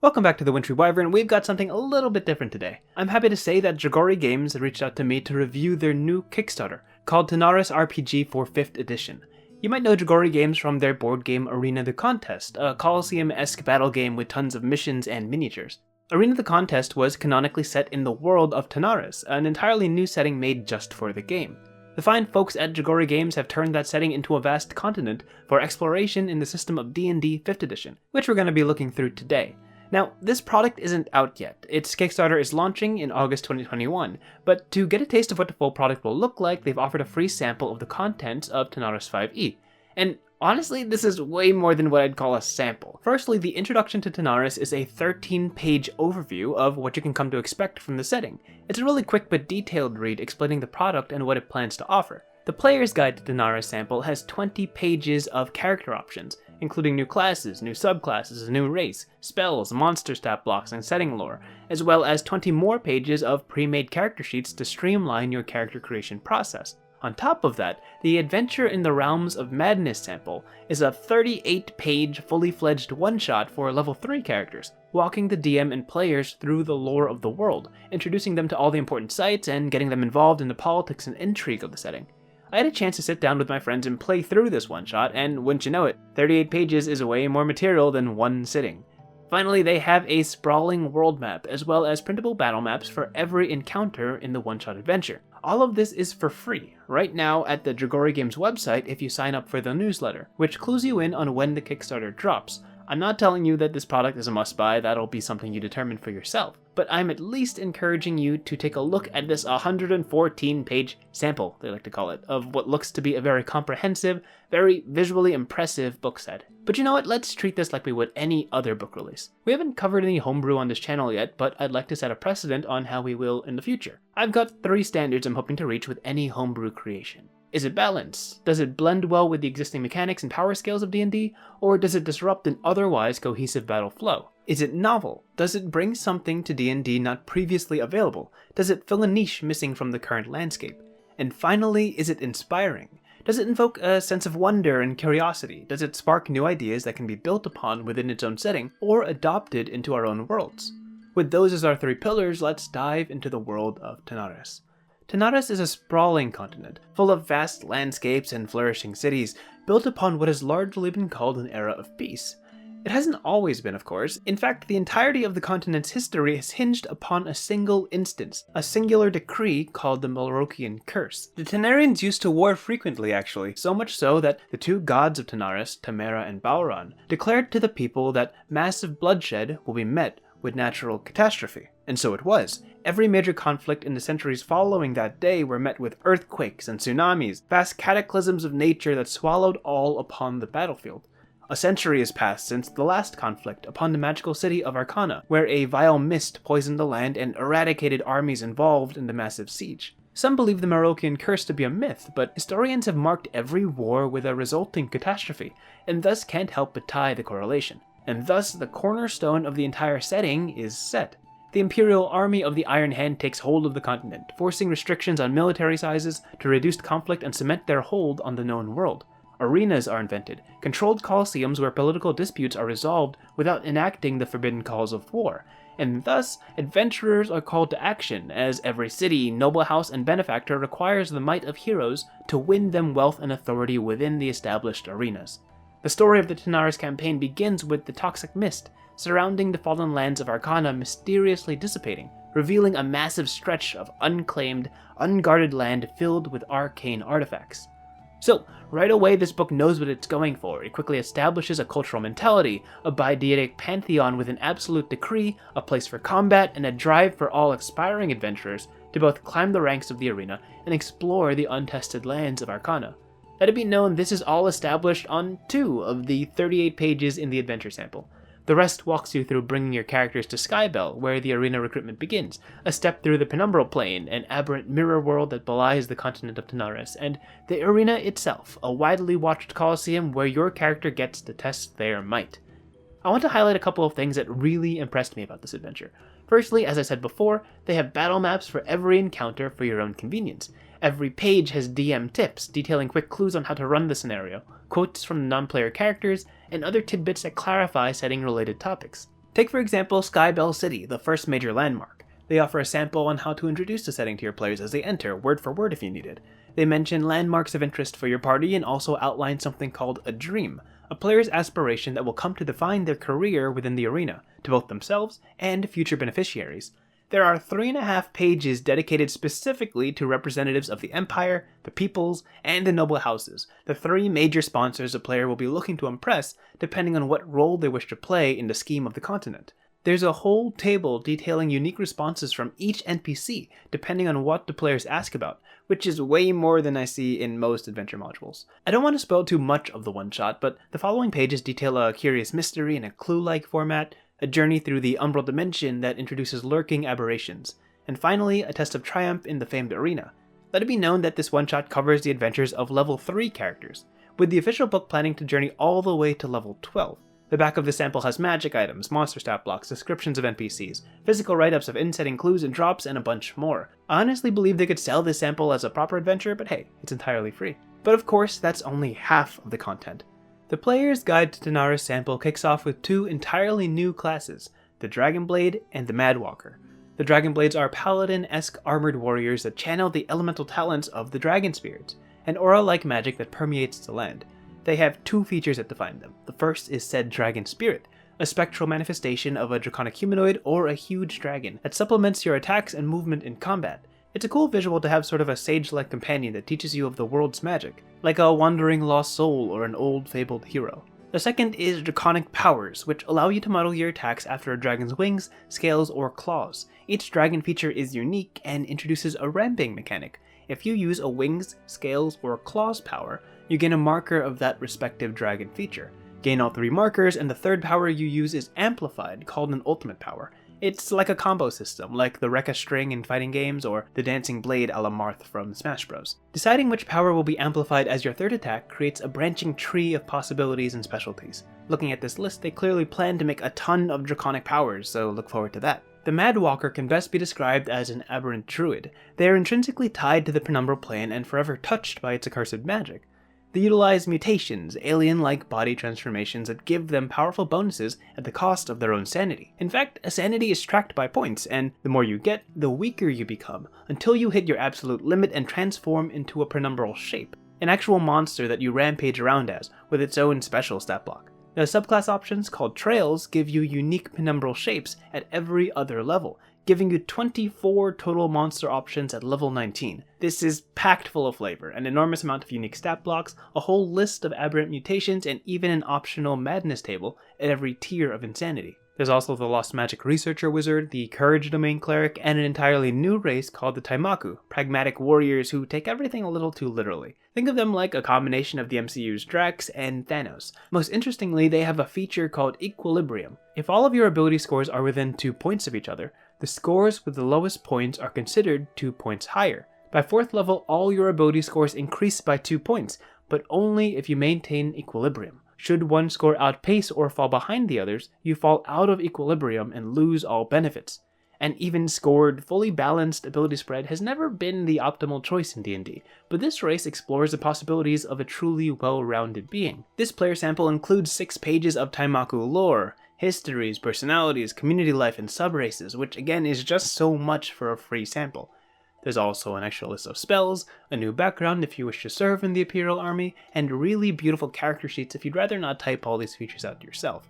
Welcome back to the Wintry Wyvern. We've got something a little bit different today. I'm happy to say that Dragori Games had reached out to me to review their new Kickstarter, called TANARES RPG for 5th edition. You might know Dragori Games from their board game Arena the Contest, a Colosseum-esque battle game with tons of missions and miniatures. Arena the Contest was canonically set in the world of TANARES, an entirely new setting made just for the game. The fine folks at Dragori Games have turned that setting into a vast continent for exploration in the system of D&D 5th edition, which we're going to be looking through today. Now, this product isn't out yet. Its Kickstarter is launching in August 2021, but to get a taste of what the full product will look like, they've offered a free sample of the contents of TANARES 5e. And honestly, this is way more than what I'd call a sample. Firstly, the introduction to TANARES is a 13-page overview of what you can come to expect from the setting. It's a really quick but detailed read explaining the product and what it plans to offer. The player's guide to TANARES sample has 20 pages of character options, including new classes, new subclasses, a new race, spells, monster stat blocks, and setting lore, as well as 20 more pages of pre-made character sheets to streamline your character creation process. On top of that, the Adventure in the Realms of Madness sample is a 38-page, fully-fledged one-shot for level 3 characters, walking the DM and players through the lore of the world, introducing them to all the important sites and getting them involved in the politics and intrigue of the setting. I had a chance to sit down with my friends and play through this one-shot, and wouldn't you know it, 38 pages is way more material than one sitting. Finally, they have a sprawling world map, as well as printable battle maps for every encounter in the one-shot adventure. All of this is for free, right now at the Dragori Games website if you sign up for the newsletter, which clues you in on when the Kickstarter drops. I'm not telling you that this product is a must-buy, that'll be something you determine for yourself, but I'm at least encouraging you to take a look at this 114-page sample, they like to call it, of what looks to be a very comprehensive, very visually impressive book set. But you know what, let's treat this like we would any other book release. We haven't covered any homebrew on this channel yet, but I'd like to set a precedent on how we will in the future. I've got 3 standards I'm hoping to reach with any homebrew creation. Is it balanced? Does it blend well with the existing mechanics and power scales of D&D? Or does it disrupt an otherwise cohesive battle flow? Is it novel? Does it bring something to D&D not previously available? Does it fill a niche missing from the current landscape? And finally, is it inspiring? Does it invoke a sense of wonder and curiosity? Does it spark new ideas that can be built upon within its own setting, or adopted into our own worlds? With those as our 3 pillars, let's dive into the world of TANARES. TANARES is a sprawling continent, full of vast landscapes and flourishing cities, built upon what has largely been called an era of peace. It hasn't always been, of course. In fact, the entirety of the continent's history has hinged upon a single instance, a singular decree called the Melrokian Curse. The Tanarians used to war frequently, actually, so much so that the 2 gods of TANARES, Tamara and Balron, declared to the people that massive bloodshed will be met with natural catastrophe. And so it was. Every major conflict in the centuries following that day were met with earthquakes and tsunamis, vast cataclysms of nature that swallowed all upon the battlefield. A century has passed since the last conflict upon the magical city of Arcana, where a vile mist poisoned the land and eradicated armies involved in the massive siege. Some believe the Melrokian Curse to be a myth, but historians have marked every war with a resulting catastrophe, and thus can't help but tie the correlation. And thus, the cornerstone of the entire setting is set. The Imperial Army of the Iron Hand takes hold of the continent, forcing restrictions on military sizes to reduce conflict and cement their hold on the known world. Arenas are invented, controlled colosseums where political disputes are resolved without enacting the forbidden calls of war, and thus adventurers are called to action, as every city, noble house, and benefactor requires the might of heroes to win them wealth and authority within the established arenas. The story of the TANARES campaign begins with the toxic mist surrounding the fallen lands of Arcana mysteriously dissipating, revealing a massive stretch of unclaimed, unguarded land filled with arcane artifacts. So, right away this book knows what it's going for. It quickly establishes a cultural mentality, a bideity pantheon with an absolute decree, a place for combat, and a drive for all aspiring adventurers to both climb the ranks of the arena and explore the untested lands of Arcana. Let it be known this is all established on 2 of the 38 pages in the adventure sample. The rest walks you through bringing your characters to Skybell, where the arena recruitment begins, a step through the penumbral plane, an aberrant mirror world that belies the continent of TANARES, and the arena itself, a widely watched coliseum where your character gets to test their might. I want to highlight a couple of things that really impressed me about this adventure. Firstly, as I said before, they have battle maps for every encounter for your own convenience. Every page has DM tips detailing quick clues on how to run the scenario, quotes from the non-player characters, and other tidbits that clarify setting-related topics. Take for example Skybell City, the first major landmark. They offer a sample on how to introduce the setting to your players as they enter, word for word if you need it. They mention landmarks of interest for your party and also outline something called a dream, a player's aspiration that will come to define their career within the arena, to both themselves and future beneficiaries. There are 3.5 pages dedicated specifically to representatives of the Empire, the Peoples, and the Noble Houses, the 3 major sponsors a player will be looking to impress depending on what role they wish to play in the scheme of the continent. There's a whole table detailing unique responses from each NPC depending on what the players ask about, which is way more than I see in most adventure modules. I don't want to spoil too much of the one-shot, but the following pages detail a curious mystery in a clue-like format, a journey through the umbral dimension that introduces lurking aberrations, and finally a test of triumph in the famed arena. Let it be known that this one-shot covers the adventures of level 3 characters, with the official book planning to journey all the way to level 12. The back of the sample has magic items, monster stat blocks, descriptions of NPCs, physical write-ups of in-setting clues and drops, and a bunch more. I honestly believe they could sell this sample as a proper adventure, but hey, it's entirely free. But of course, that's only half of the content. The Player's Guide to TANARES sample kicks off with 2 entirely new classes, the Dragonblade and the Madwalker. The Dragonblades are paladin-esque armored warriors that channel the elemental talents of the dragon spirits, an aura-like magic that permeates the land. They have 2 features that define them. The first is said Dragon Spirit, a spectral manifestation of a draconic humanoid or a huge dragon that supplements your attacks and movement in combat. It's a cool visual to have sort of a sage-like companion that teaches you of the world's magic, like a wandering lost soul or an old fabled hero. The second is Draconic Powers, which allow you to model your attacks after a dragon's wings, scales, or claws. Each dragon feature is unique and introduces a ramping mechanic. If you use a wings, scales, or claws power, you gain a marker of that respective dragon feature. Gain all 3 markers, and the third power you use is amplified, called an ultimate power. It's like a combo system, like the Rekka string in fighting games or the dancing blade a la Marth from Smash Bros. Deciding which power will be amplified as your third attack creates a branching tree of possibilities and specialties. Looking at this list, they clearly plan to make a ton of draconic powers, so look forward to that. The Madwalker can best be described as an aberrant druid. They are intrinsically tied to the penumbral plane and forever touched by its accursed magic. They utilize mutations, alien-like body transformations that give them powerful bonuses at the cost of their own sanity. In fact, a sanity is tracked by points, and the more you get, the weaker you become, until you hit your absolute limit and transform into a penumbral shape, an actual monster that you rampage around as, with its own special stat block. The subclass options, called Trails, give you unique penumbral shapes at every other level, giving you 24 total monster options at level 19. This is packed full of flavor, an enormous amount of unique stat blocks, a whole list of aberrant mutations, and even an optional madness table at every tier of insanity. There's also the Lost Magic Researcher Wizard, the Courage Domain Cleric, and an entirely new race called the Taimaku, pragmatic warriors who take everything a little too literally. Think of them like a combination of the MCU's Drax and Thanos. Most interestingly, they have a feature called Equilibrium. If all of your ability scores are within 2 points of each other, the scores with the lowest points are considered 2 points higher. By 4th level, all your ability scores increase by 2 points, but only if you maintain equilibrium. Should one score outpace or fall behind the others, you fall out of equilibrium and lose all benefits. An even scored, fully balanced ability spread has never been the optimal choice in D&D, but this race explores the possibilities of a truly well-rounded being. This player sample includes 6 pages of Taimaku lore, histories, personalities, community life, and sub-races, which again is just so much for a free sample. There's also an extra list of spells, a new background if you wish to serve in the Imperial Army, and really beautiful character sheets if you'd rather not type all these features out yourself.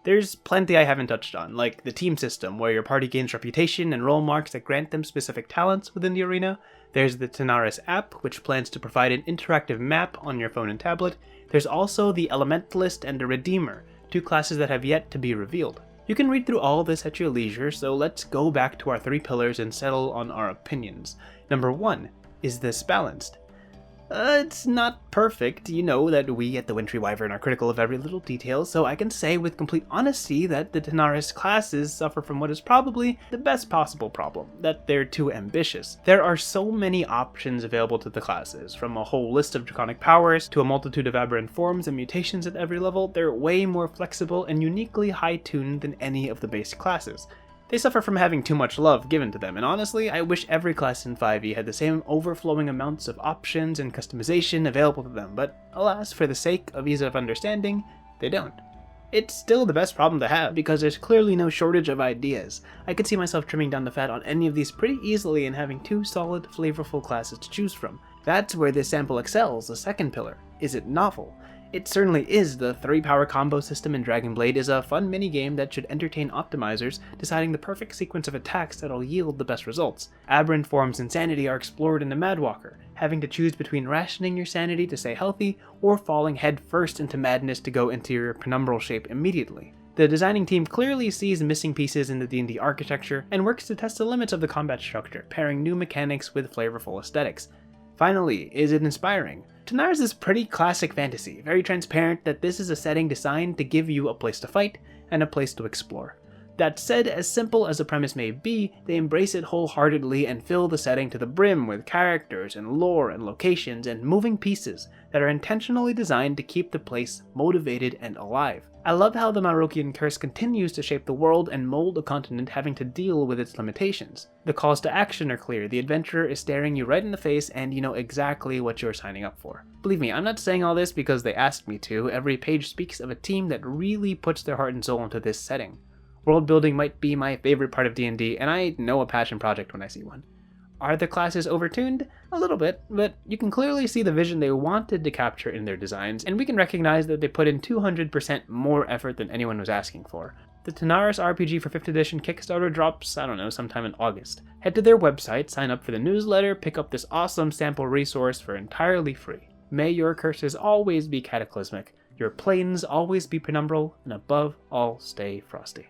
There's plenty I haven't touched on, like the team system, where your party gains reputation and role marks that grant them specific talents within the arena. There's the TANARES app, which plans to provide an interactive map on your phone and tablet. There's also the Elementalist and the Redeemer, 2 classes that have yet to be revealed. You can read through all this at your leisure, so let's go back to our 3 pillars and settle on our opinions. Number 1, is this balanced? It's not perfect. You know that we at the Wintry Wyvern are critical of every little detail, so I can say with complete honesty that the TANARES classes suffer from what is probably the best possible problem, that they're too ambitious. There are so many options available to the classes, from a whole list of draconic powers to a multitude of aberrant forms and mutations at every level. They're way more flexible and uniquely high-tuned than any of the base classes. They suffer from having too much love given to them, and honestly, I wish every class in 5e had the same overflowing amounts of options and customization available to them, but alas, for the sake of ease of understanding, they don't. It's still the best problem to have because there's clearly no shortage of ideas. I could see myself trimming down the fat on any of these pretty easily and having 2 solid, flavorful classes to choose from. That's where this sample excels, the second pillar. Is it novel? It certainly is. The 3-power combo system in Dragon Blade is a fun minigame that should entertain optimizers deciding the perfect sequence of attacks that'll yield the best results. Aberrant forms and sanity are explored in the Madwalker, having to choose between rationing your sanity to stay healthy or falling headfirst into madness to go into your penumbral shape immediately. The designing team clearly sees missing pieces in the D&D architecture and works to test the limits of the combat structure, pairing new mechanics with flavorful aesthetics. Finally, is it inspiring? TANARES is pretty classic fantasy, very transparent that this is a setting designed to give you a place to fight and a place to explore. That said, as simple as the premise may be, they embrace it wholeheartedly and fill the setting to the brim with characters and lore and locations and moving pieces that are intentionally designed to keep the place motivated and alive. I love how the Marokian curse continues to shape the world and mold a continent having to deal with its limitations. The calls to action are clear, the adventurer is staring you right in the face and you know exactly what you're signing up for. Believe me, I'm not saying all this because they asked me to. Every page speaks of a team that really puts their heart and soul into this setting. World building might be my favorite part of D&D, and I know a passion project when I see one. Are the classes overtuned? A little bit, but you can clearly see the vision they wanted to capture in their designs, and we can recognize that they put in 200% more effort than anyone was asking for. The TANARES RPG for 5th edition Kickstarter drops, I don't know, sometime in August. Head to their website, sign up for the newsletter, pick up this awesome sample resource for entirely free. May your curses always be cataclysmic, your planes always be penumbral, and above all stay frosty.